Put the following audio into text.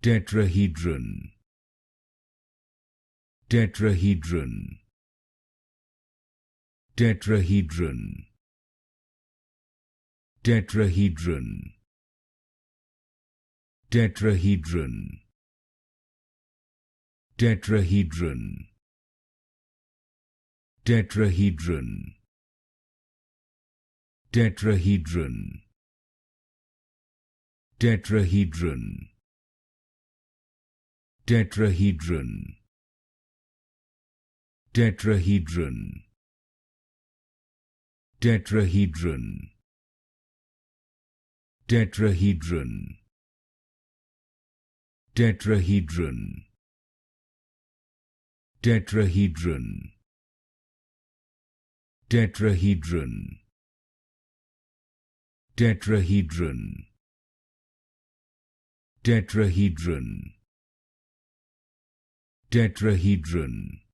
Tetrahedron. Tetrahedron. Tetrahedron. Tetrahedron. Tetrahedron. Tetrahedron. Tetrahedron. Tetrahedron. Tetrahedron. Tetrahedron. Tetrahedron. Tetrahedron. Tetrahedron. Tetrahedron. Tetrahedron. Tetrahedron. Tetrahedron. Tetrahedron. Tetrahedron.